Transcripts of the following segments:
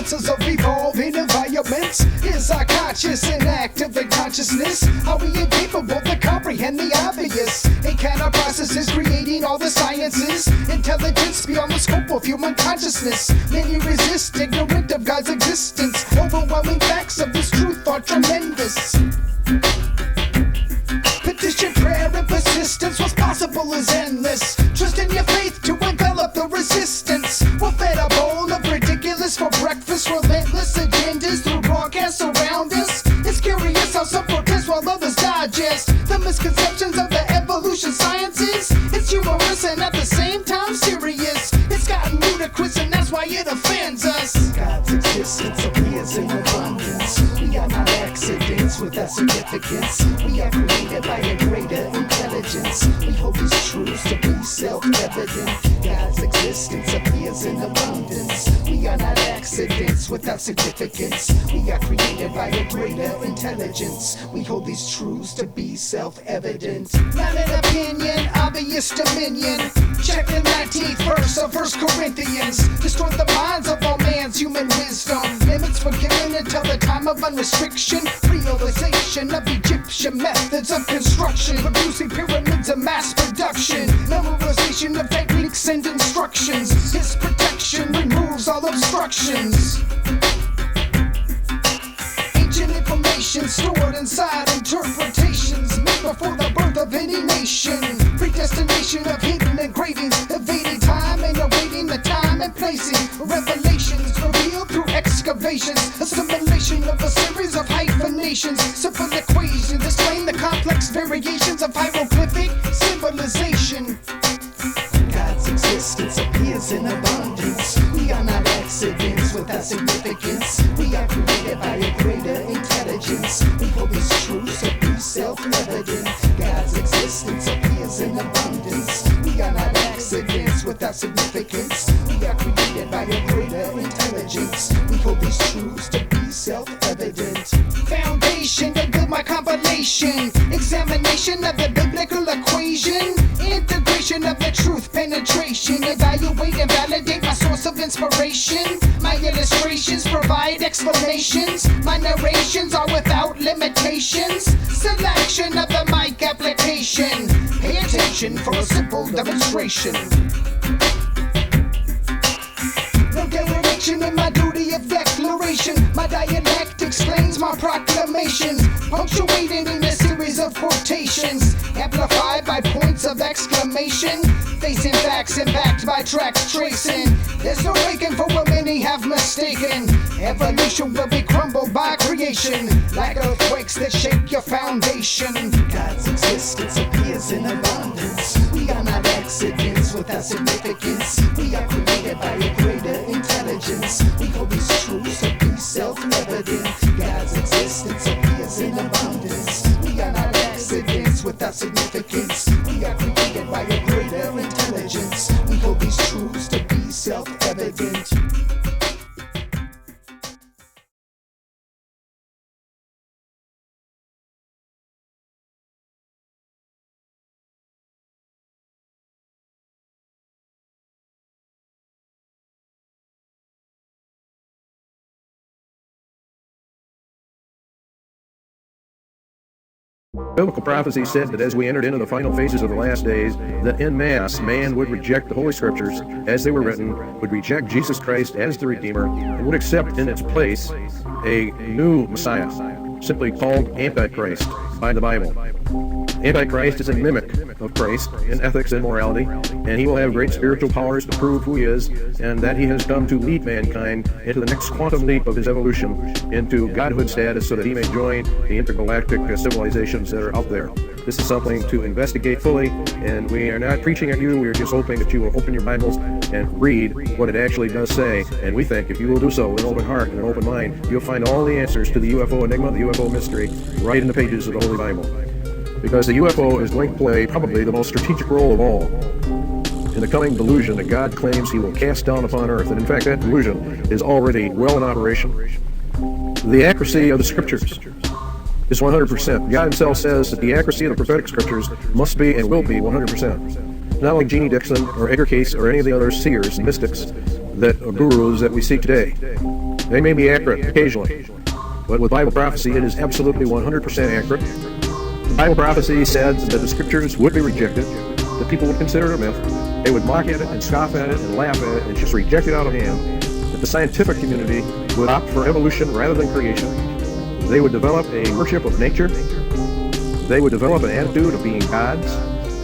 nuances of evolving environments. Is our conscious and active in consciousness? Are we incapable to comprehend the obvious? And can our processes creating all the sciences? Intelligence beyond the scope of human consciousness. Many resist, ignorant of God's existence. Overwhelming facts of this truth are tremendous. Petition, prayer, and persistence. What's possible is endless. Trust in your faith to envelop the resistance. We're fed a bowl of ridiculous for breakfast. Relentless agendas through broadcasts around us. It's curious how some protest while others digest the misconceptions of the evolution sciences. It's humorous and at the same time serious. It's gotten ludicrous and that's why it offends us. God's existence appears in abundance. We are not accidents without significance. We are created by a greater intelligence. We hold these truths to be self-evident. God's existence appears in abundance. We are not accidents without significance. We are created by a greater intelligence. We hold these truths to be self-evident. Not an opinion, obvious dominion. Check the 19th verse of 1 Corinthians. Destroy the minds of all man's human wisdom. Limits forgiven until the time of unrestriction. Realization of Egyptian methods of construction. Producing pyramids of mass production. Memorization of techniques and instructions. His protection removes all obstructions. Ancient information stored inside interpretations made before the birth of any nation. Predestination of hidden engravings, evading time and awaiting the time and placing. Revelations revealed through excavations. Assimilation of a series of hyphenations. Simple equations explain the complex variations of hieroglyphic symbolization. God's existence appears in abundance. We are not accidents without significance. We are created by a greater intelligence. We hold these truths to be self-evident. God's existence appears in abundance. We are not accidents without significance. We are created by a greater intelligence. We hold these truths to be self-evident. Foundation to build my compilation. Examination of the biblical equation. Integration of the truth penetration. Evaluate and validate my source of inspiration. My illustrations provide explanations. My narrations are without limitations. Selection of the mic application. Pay attention for a simple demonstration. No dereliction in my duty of declaration. My dialect explains my proclamations, punctuated in a series of quotations, amplified by points of exclamation, facing facts and backed by tracks tracing. There's no waking for what many have mistaken. Evolution will be crumbled by creation, like earthquakes that shake your foundation. God's existence appears in abundance. We are not accidents without significance. We are created by a greater intelligence. We hold these truths to be self-evident. God's existence appears in abundance. We are not accidents without significance. We are created by a greater intelligence. We hold these truths to be self-evident. Biblical prophecy said that as we entered into the final phases of the last days, that en masse man would reject the Holy Scriptures as they were written, would reject Jesus Christ as the Redeemer, and would accept in its place a new Messiah, simply called Antichrist by the Bible. Antichrist is a mimic of Christ in ethics and morality, and he will have great spiritual powers to prove who he is, and that he has come to lead mankind into the next quantum leap of his evolution into godhood status so that he may join the intergalactic civilizations that are out there. This is something to investigate fully, and we are not preaching at you. We are just hoping that you will open your Bibles and read what it actually does say, and we think if you will do so with an open heart and an open mind, you'll find all the answers to the UFO enigma, the UFO mystery, right in the pages of the Holy Bible. Because the UFO is going to play probably the most strategic role of all in the coming delusion that God claims he will cast down upon earth. And in fact, that delusion is already well in operation. The accuracy of the scriptures is 100%. God himself says that the accuracy of the prophetic scriptures must be and will be 100%. Not like Jeannie Dixon or Edgar Cayce or any of the other seers and mystics gurus that we see today. They may be accurate occasionally, but with Bible prophecy, it is absolutely 100% accurate. The Bible prophecy said that the scriptures would be rejected, that people would consider it a myth, they would mock at it and scoff at it and laugh at it and just reject it out of hand, that the scientific community would opt for evolution rather than creation. They would develop a worship of nature. They would develop an attitude of being gods,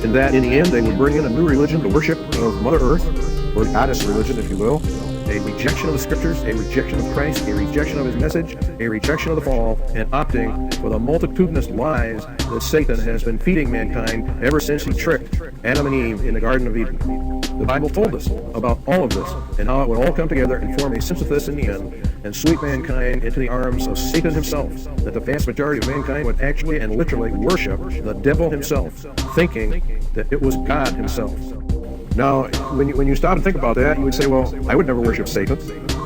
and that in the end they would bring in a new religion to worship of Mother Earth, or goddess religion, if you will. A rejection of the scriptures, a rejection of Christ, a rejection of his message, a rejection of the fall, and opting for the multitudinous lies that Satan has been feeding mankind ever since he tricked Adam and Eve in the Garden of Eden. The Bible told us about all of this and how it would all come together and form a synthesis in the end and sweep mankind into the arms of Satan himself, that the vast majority of mankind would actually and literally worship the devil himself, thinking that it was God himself. Now, when you stop and think about that, you would say, well, I would never worship Satan,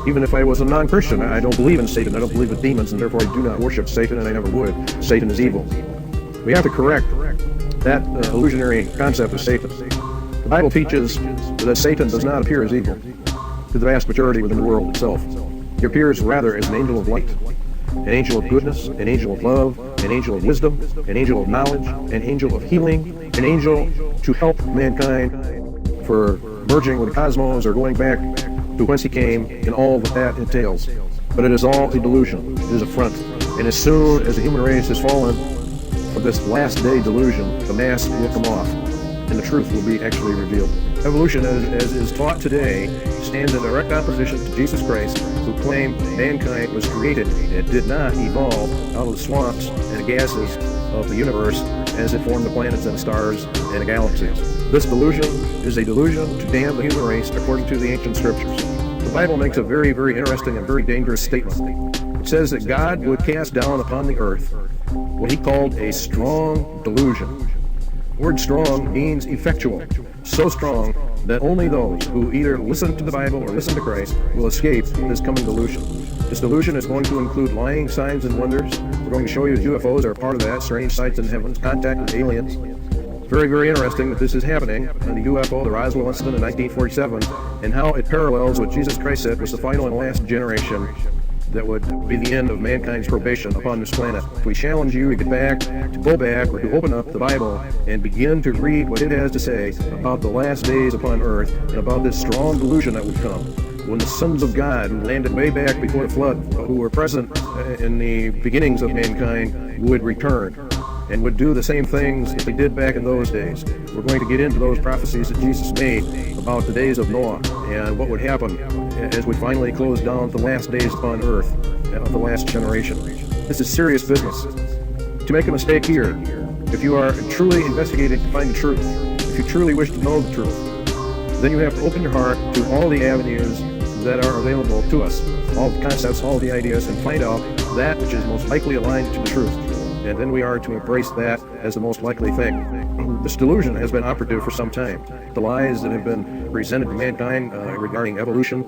even if I was a non-Christian. I don't believe in Satan, I don't believe in demons, and therefore I do not worship Satan, and I never would. Satan is evil. We have to correct that illusionary concept of Satan. The Bible teaches that Satan does not appear as evil to the vast majority within the world itself. He appears rather as an angel of light, an angel of goodness, an angel of love, an angel of wisdom, an angel of knowledge, an angel of healing, an angel to help mankind for merging with the cosmos or going back to whence he came and all that entails. But it is all a delusion. It is a front. And as soon as the human race has fallen for this last day delusion, the mask will come off and the truth will be actually revealed. Evolution, as is taught today, stands in direct opposition to Jesus Christ, who claimed mankind was created and did not evolve out of the swamps and the gases of the universe as it formed the planets and the stars and the galaxies. This delusion is a delusion to damn the human race according to the ancient scriptures. The Bible makes a very, very interesting and very dangerous statement. It says that God would cast down upon the earth what he called a strong delusion. The word strong means effectual, so strong that only those who either listen to the Bible or listen to Christ will escape this coming delusion. This delusion is going to include lying signs and wonders. We're going to show you that UFOs are part of that, strange sights in heavens, contact with aliens. Very, very interesting that this is happening on the UFO, the Roswell incident in 1947, and how it parallels what Jesus Christ said was the final and last generation that would be the end of mankind's probation upon this planet. We challenge you to get back, to go back, or to open up the Bible and begin to read what it has to say about the last days upon earth and about this strong delusion that would come when the sons of God, who landed way back before the flood, who were present in the beginnings of mankind, would return and would do the same things that they did back in those days. We're going to get into those prophecies that Jesus made about the days of Noah and what would happen as we finally close down the last days upon earth of the last generation. This is serious business. To make a mistake here, if you are truly investigating to find the truth, if you truly wish to know the truth, then you have to open your heart to all the avenues that are available to us, all the concepts, all the ideas, and find out that which is most likely aligned to the truth. And then we are to embrace that as the most likely thing. This delusion has been operative for some time. The lies that have been presented to mankind regarding evolution,